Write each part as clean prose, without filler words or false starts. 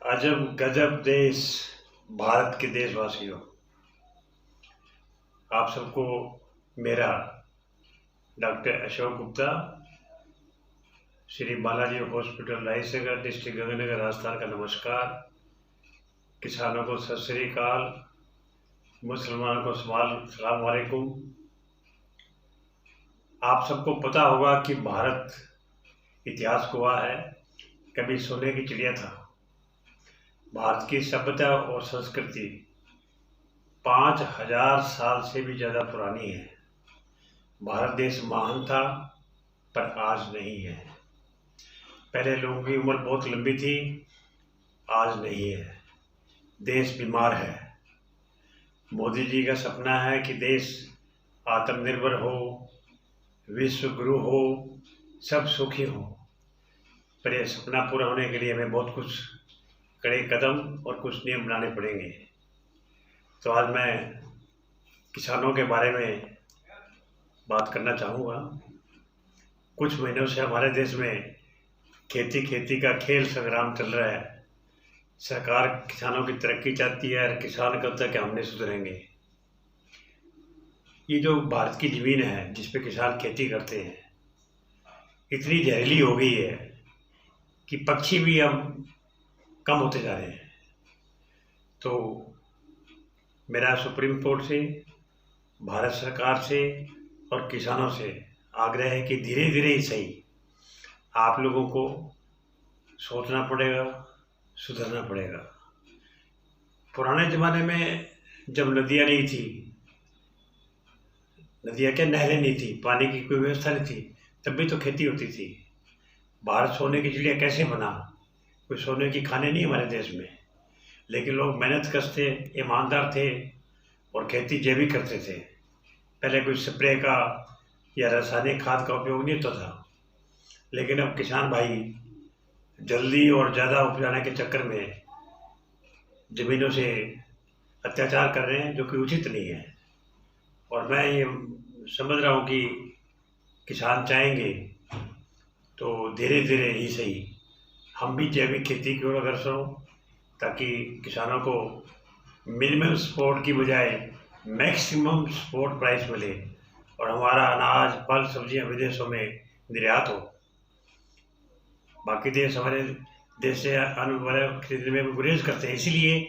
अजब गजब देश भारत के देशवासियों, आप सबको मेरा doctor Ashok Gupta, Shri Balaji hospital Raisagar, district Ganganagar, Rajasthan का नमस्कार। किसानों को सत श्री अकाल, मुसलमानों को सलाम वालेकुम। आप सबको पता होगा कि भारत इतिहास हुआ है, कभी सोने की चिड़िया था। भारत की सभ्यता और संस्कृति 5000 साल से भी ज़्यादा पुरानी है। भारत देश महान था पर आज नहीं है। पहले लोगों की उम्र बहुत लंबी थी, आज नहीं है। देश बीमार है। मोदी जी का सपना है कि देश आत्मनिर्भर हो, विश्व गुरु हो, सब सुखी हो, पर यह सपना पूरा होने के लिए हमें बहुत कुछ कड़े कदम और कुछ नियम बनाने पड़ेंगे। तो आज मैं किसानों के बारे में बात करना चाहूँगा। कुछ महीनों से हमारे देश में खेती का खेल संग्राम चल रहा है। सरकार किसानों की तरक्की चाहती है और किसान कहता है कि हमने सुधरेंगे। ये जो भारत की ज़मीन है जिस पे किसान खेती करते हैं, इतनी जहरीली हो गई है कि पक्षी भी अब कम होते जा रहे हैं। तो मेरा सुप्रीम कोर्ट से, भारत सरकार से और किसानों से आग्रह है कि धीरे धीरे ही सही आप लोगों को सोचना पड़ेगा, सुधरना पड़ेगा। पुराने ज़माने में जब नदियाँ नहीं थी, नदियाँ क्या नहरें नहीं थी, पानी की कोई व्यवस्था नहीं थी, तब भी तो खेती होती थी। भारत सोने की चिड़िया कैसे बना? कोई सोने की खाने नहीं हमारे देश में, लेकिन लोग मेहनतकश थे, ईमानदार थे और खेती जैविक करते थे। पहले कोई स्प्रे का या रासायनिक खाद का उपयोग नहीं होता था, लेकिन अब किसान भाई जल्दी और ज़्यादा उपजाने के चक्कर में ज़मीनों से अत्याचार कर रहे हैं, जो कि उचित नहीं है। और मैं ये समझ रहा हूँ कि किसान चाहेंगे तो धीरे धीरे ही सही हम भी जैविक खेती की ओर अग्रसर हो, ताकि किसानों को मिनिमम सपोर्ट की बजाय मैक्सिमम सपोर्ट प्राइस मिले और हमारा अनाज, फल, सब्जियां विदेशों में निर्यात हो। बाकी देश हमारे देश से अन्न खरीदने में गुरेज करते हैं, इसीलिए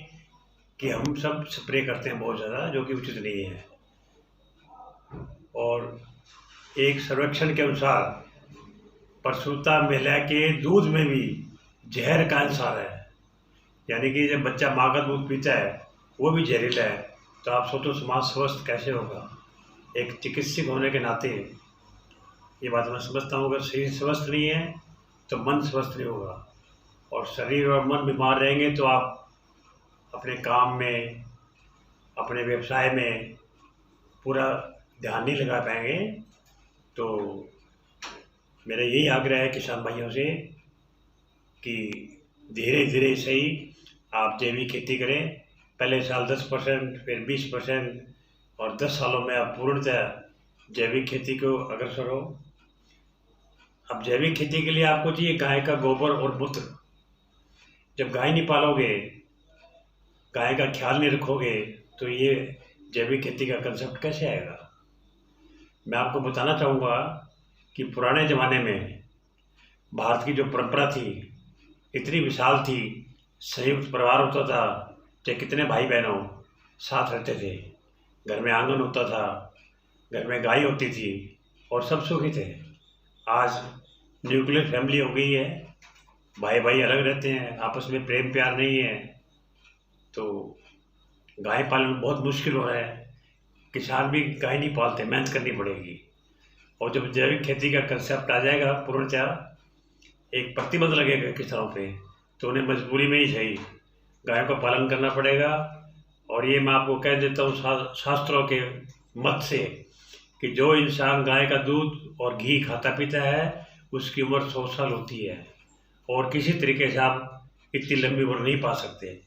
कि हम सब स्प्रे करते हैं बहुत ज़्यादा, जो कि उचित नहीं है। और एक सर्वेक्षण के अनुसार प्रसूता महिला के दूध में भी जहर का अंशार है, यानी कि जब बच्चा माँ का दूध पीता है वो भी जहरीला है। तो आप सोचो समाज स्वस्थ कैसे होगा। एक चिकित्सक होने के नाते ये बात मैं समझता हूँ, अगर शरीर स्वस्थ नहीं है तो मन स्वस्थ नहीं होगा, और शरीर और मन बीमार रहेंगे तो आप अपने काम में, अपने व्यवसाय में पूरा ध्यान नहीं लगा पाएंगे। तो मेरा यही आग्रह है किसान भाइयों से कि धीरे धीरे सही आप जैविक खेती करें। पहले साल 10%, फिर 20% और 10 सालों में आप पूर्णतः जैविक खेती को अग्रसर हो। अब जैविक खेती के लिए आपको चाहिए गाय का गोबर और मूत्र। जब गाय नहीं पालोगे, गाय का ख्याल नहीं रखोगे, तो ये जैविक खेती का कंसेप्ट कैसे आएगा? मैं आपको बताना चाहूँगा कि पुराने ज़माने में भारत की जो परंपरा थी इतनी विशाल थी, संयुक्त परिवार होता था, चाहे कितने भाई बहनों साथ रहते थे, घर में आंगन होता था, घर में गाय होती थी और सब सुखी थे। आज न्यूक्लियर फैमिली हो गई है, भाई भाई अलग रहते हैं, आपस में प्रेम प्यार नहीं है, तो गाय पालन बहुत मुश्किल हो रहा है। किसान भी गाय नहीं पालते, मेहनत करनी पड़ेगी। और जब जैविक खेती का कंसेप्ट आ जाएगा, पूर्णतः एक प्रतिबंध लगेगा किसानों पे, तो उन्हें मजबूरी में ही सही गायों का पालन करना पड़ेगा। और ये मैं आपको कह देता हूँ शास्त्रों के मत से कि जो इंसान गाय का दूध और घी खाता पीता है उसकी उम्र 100 साल होती है, और किसी तरीके से आप इतनी लंबी उम्र नहीं पा सकते।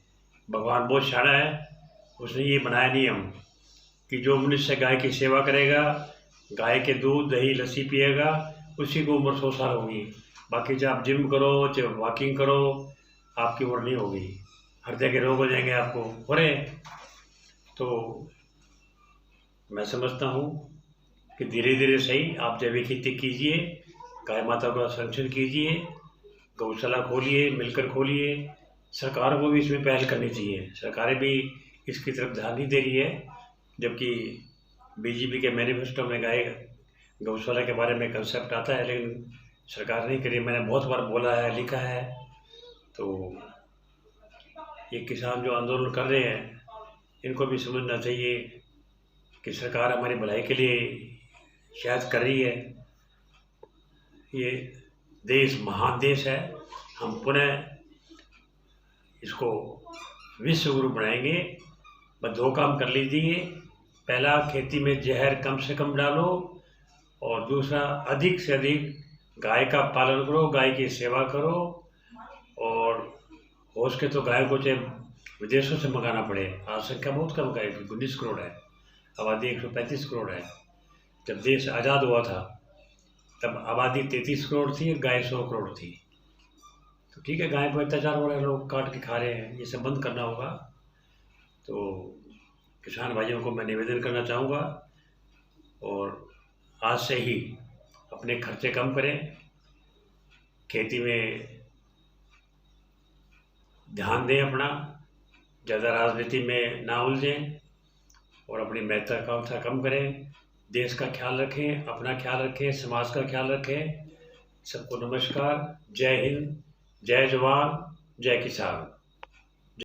भगवान बहुत शाना है, उसने ये बनाया नियम कि जो मनुष्य गाय की सेवा करेगा, गाय के दूध, दही, लस्सी पिएगा, उसी को उम्र 100 साल होगी। बाकी चाहे आप जिम करो, चाहे वॉकिंग करो, आपकी ओर नहीं होगी, हर जगह रोग हो जाएंगे, आपको हो रहे हैं। तो मैं समझता हूँ कि धीरे धीरे सही आप जैविक खेती कीजिए, गाय माता का संरक्षण कीजिए, गौशाला खोलिए, मिलकर खोलिए। सरकार को भी इसमें पहल करनी चाहिए, सरकारें भी इसकी तरफ ध्यान नहीं दे रही है, जबकि बीजेपी के मैनिफेस्टो में गाय गौशाला के बारे में कंसेप्ट आता है, लेकिन सरकार नहीं करी। मैंने बहुत बार बोला है, लिखा है। तो ये किसान जो आंदोलन कर रहे हैं, इनको भी समझना चाहिए कि सरकार हमारी भलाई के लिए शायद कर रही है। ये देश महान देश है, हम पुनः इसको विश्व गुरु बनाएंगे। बस 2 काम कर लीजिए, पहला खेती में जहर कम से कम डालो, और दूसरा अधिक से अधिक गाय का पालन करो, गाय की सेवा करो, और हो सके तो गाय को चाहे विदेशों से मंगाना पड़े। आज संख्या बहुत कम गाय की, 19 करोड़ है, आबादी 135 करोड़ है। जब देश आज़ाद हुआ था तब आबादी 33 करोड़ थी, गाय 100 करोड़ थी। तो ठीक है, गाय पर अत्याचार हो रहे हैं, लोग काट के खा रहे हैं, ये सब बंद करना होगा। तो किसान भाइयों को मैं निवेदन करना चाहूँगा, और आज से ही अपने खर्चे कम करें, खेती में ध्यान दें अपना, ज़्यादा राजनीति में ना उलझें, और अपनी महत्वाकांक्षा कम करें। देश का ख्याल रखें, अपना ख्याल रखें, समाज का ख्याल रखें। सबको नमस्कार, जय हिंद, जय जवान, जय किसान।